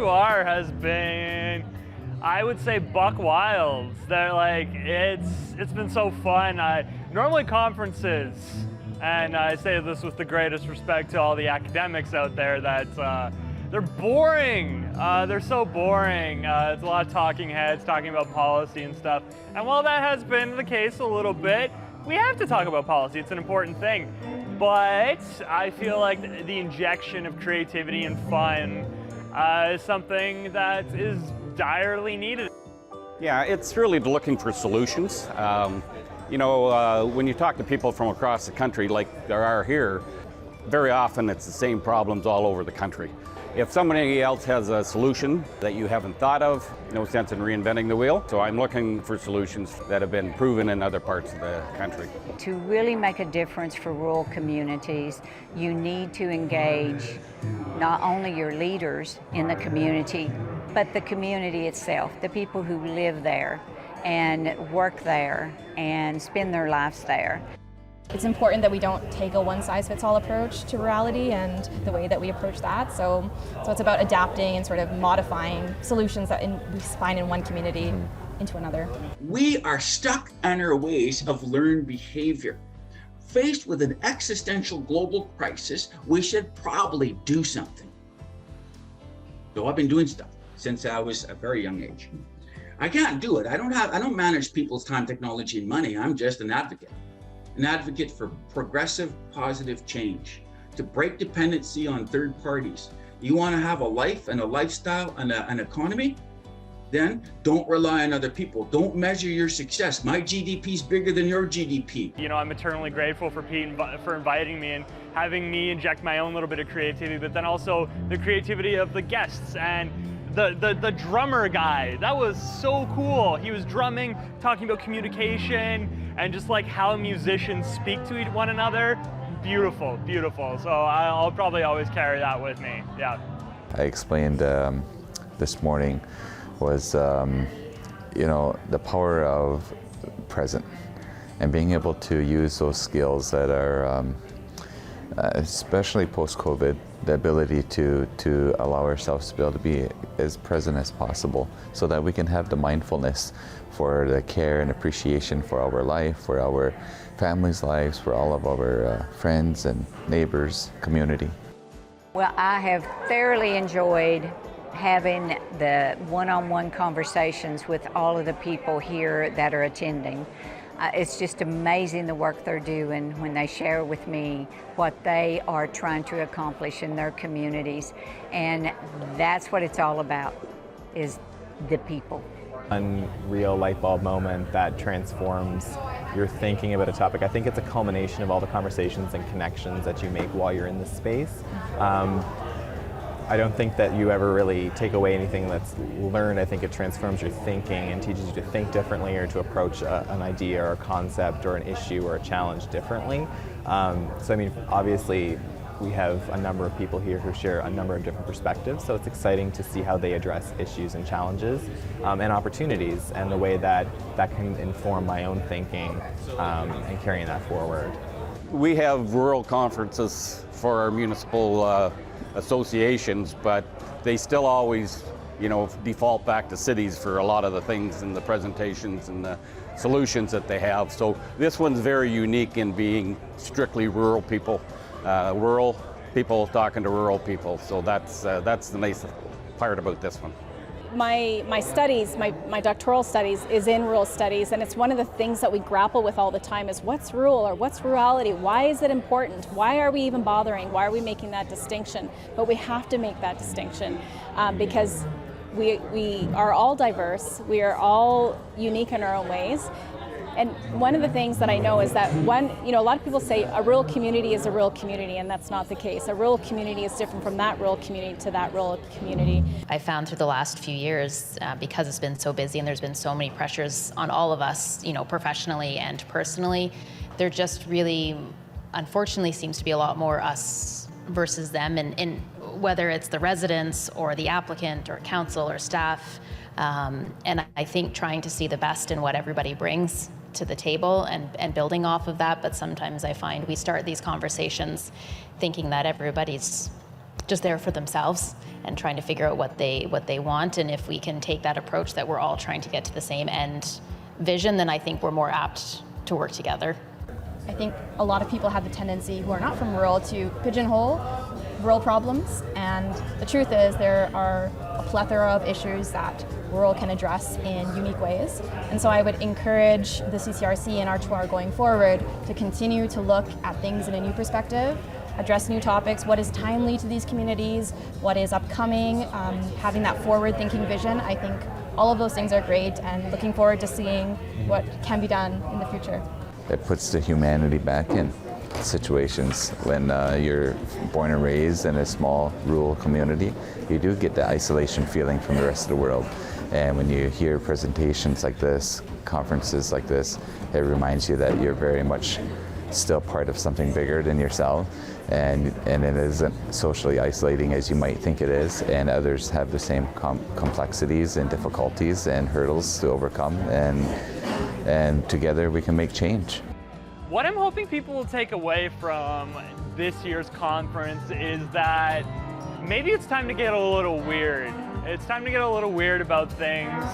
C2R has been, I would say, buck wild. They're like, it's been so fun. Normally conferences, and I say this with the greatest respect to all the academics out there, that they're boring. They're so boring. It's a lot of talking heads talking about policy and stuff. And while that has been the case a little bit, we have to talk about policy. It's an important thing. But I feel like the injection of creativity and fun is something that is direly needed. Yeah, it's really looking for solutions. When you talk to people from across the country, like there are here, very often it's the same problems all over the country. If somebody else has a solution that you haven't thought of, no sense in reinventing the wheel. So I'm looking for solutions that have been proven in other parts of the country. To really make a difference for rural communities, you need to engage not only your leaders in the community, but the community itself, the people who live there and work there and spend their lives there. It's important that we don't take a one-size-fits-all approach to rurality and the way that we approach that. So it's about adapting and sort of modifying solutions that we find in one community into another. We are stuck in our ways of learned behavior. Faced with an existential global crisis, we should probably do something. So I've been doing stuff since I was a very young age. I can't do it. I don't manage people's time, technology, and money. I'm just an advocate for progressive, positive change, to break dependency on third parties. You want to have a life and a lifestyle and an economy? Then don't rely on other people. Don't measure your success. My GDP is bigger than your GDP. You know, I'm eternally grateful for Pete for inviting me and having me inject my own little bit of creativity, but then also the creativity of the guests and the drummer guy. That was so cool. He was drumming, talking about communication and just like how musicians speak to one another. Beautiful, beautiful. So I'll probably always carry that with me, yeah. I explained this morning was, the power of present and being able to use those skills that are, especially post-COVID, the ability to allow ourselves to be able to be as present as possible so that we can have the mindfulness for the care and appreciation for our life, for our families' lives, for all of our friends and neighbors, community. Well, I have thoroughly enjoyed having the one-on-one conversations with all of the people here that are attending. It's just amazing the work they're doing when they share with me what they are trying to accomplish in their communities. And that's what it's all about, is the people. Unreal light bulb moment that transforms your thinking about a topic. I think it's a culmination of all the conversations and connections that you make while you're in this space. I don't think that you ever really take away anything that's learned. I think it transforms your thinking and teaches you to think differently or to approach an idea or a concept or an issue or a challenge differently. Obviously, we have a number of people here who share a number of different perspectives, so it's exciting to see how they address issues and challenges and opportunities, and the way that can inform my own thinking and carrying that forward. We have rural conferences for our municipal associations, but they still always, default back to cities for a lot of the things and the presentations and the solutions that they have. So this one's very unique in being strictly rural people talking to rural people. So that's the nice part about this one. My studies, my doctoral studies is in rural studies, and it's one of the things that we grapple with all the time is what's rural or what's rurality? Why is it important? Why are we even bothering? Why are we making that distinction? But we have to make that distinction because we are all diverse, we are all unique in our own ways. And one of the things that I know is that a lot of people say a rural community is a rural community, and that's not the case. A rural community is different from that rural community to that rural community. I found through the last few years, because it's been so busy and there's been so many pressures on all of us, professionally and personally, there just really, unfortunately, seems to be a lot more us versus them, and whether it's the residents or the applicant or council or staff. And I think trying to see the best in what everybody brings to the table and building off of that, but sometimes I find we start these conversations thinking that everybody's just there for themselves and trying to figure out what they want. And if we can take that approach that we're all trying to get to the same end vision, then I think we're more apt to work together. I think a lot of people have the tendency who are not from rural to pigeonhole rural problems, and the truth is there are a plethora of issues that rural can address in unique ways. And so I would encourage the CCRC and R2R going forward to continue to look at things in a new perspective, address new topics, what is timely to these communities, what is upcoming, having that forward-thinking vision. I think all of those things are great, and looking forward to seeing what can be done in the future. It puts the humanity back in situations. When you're born and raised in a small rural community, you do get the isolation feeling from the rest of the world. And when you hear presentations like this, conferences like this, it reminds you that you're very much still part of something bigger than yourself, and it isn't socially isolating as you might think it is, and others have the same complexities and difficulties and hurdles to overcome, and together we can make change. What I'm hoping people will take away from this year's conference is that maybe it's time to get a little weird. It's time to get a little weird about things.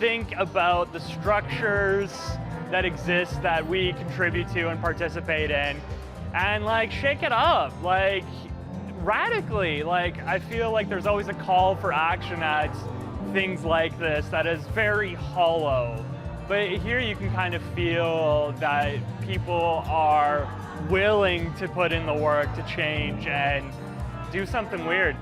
Think about the structures that exist that we contribute to and participate in, and like shake it up, like radically. Like I feel like there's always a call for action at things like this that is very hollow. But here you can kind of feel that people are willing to put in the work to change and do something weird.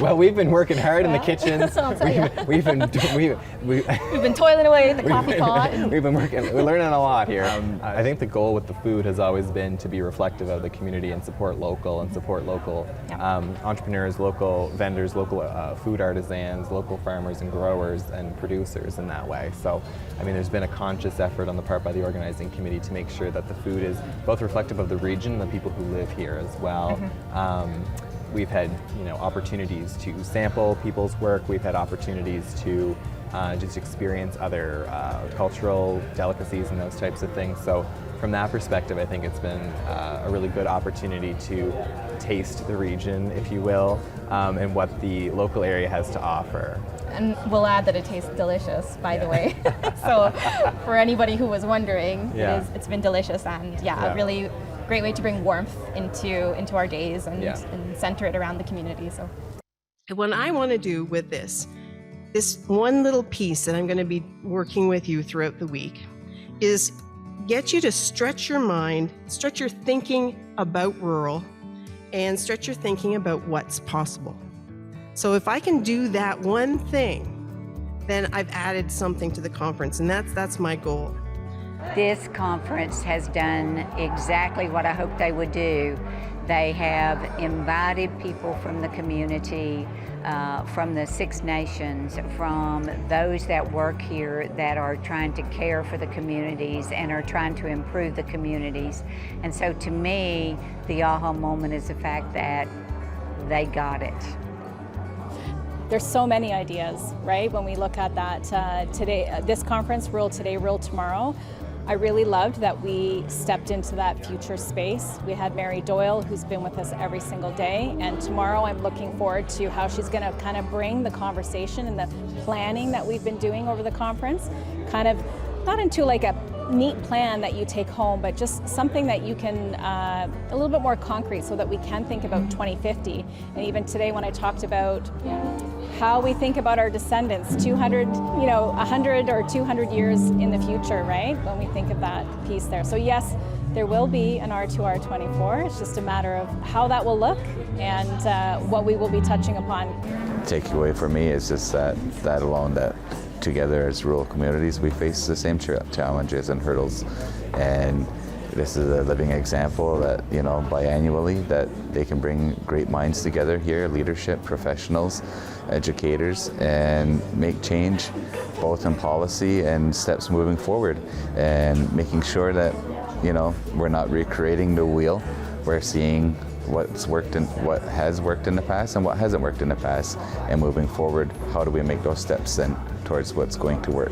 Well, we've been working hard in the kitchens. We've been toiling away at the coffee pot. We're learning a lot here. I think the goal with the food has always been to be reflective of the community and support local entrepreneurs, local vendors, local food artisans, local farmers and growers and producers in that way. So, I mean, there's been a conscious effort on the part by the organizing committee to make sure that the food is both reflective of the region and the people who live here as well. We've had, opportunities to sample people's work. We've had opportunities to just experience other cultural delicacies and those types of things. So from that perspective, I think it's been a really good opportunity to taste the region, if you will, and what the local area has to offer. And we'll add that it tastes delicious, by the way. So for anybody who was wondering, it's been delicious, and a really great way to bring warmth into our days and center it around the community. So what I want to do with this one little piece that I'm going to be working with you throughout the week is get you to stretch your mind, stretch your thinking about rural, and stretch your thinking about what's possible. So if I can do that one thing, then I've added something to the conference, and that's my goal. This conference has done exactly what I hoped they would do. They have invited people from the community, from the Six Nations, from those that work here that are trying to care for the communities and are trying to improve the communities. And so to me, the aha moment is the fact that they got it. There's so many ideas, right? When we look at that today, this conference, Rural Today, Rural Tomorrow, I really loved that we stepped into that future space. We had Mary Doyle, who's been with us every single day, and tomorrow I'm looking forward to how she's going to kind of bring the conversation and the planning that we've been doing over the conference, kind of not into like a neat plan that you take home, but just something that you can, a little bit more concrete so that we can think about 2050. And even today when I talked about how we think about our descendants 100 or 200 years in the future, right? When we think of that piece there. So yes, there will be an R2R24. It's just a matter of how that will look and what we will be touching upon. Takeaway for me is just that alone, that together as rural communities, we face the same challenges and hurdles. And this is a living example that, biannually, that they can bring great minds together here, leadership, professionals, educators, and make change both in policy and steps moving forward, and making sure that, we're not recreating the wheel. We're seeing what has worked in the past and what hasn't worked in the past, and moving forward, how do we make those steps then towards what's going to work.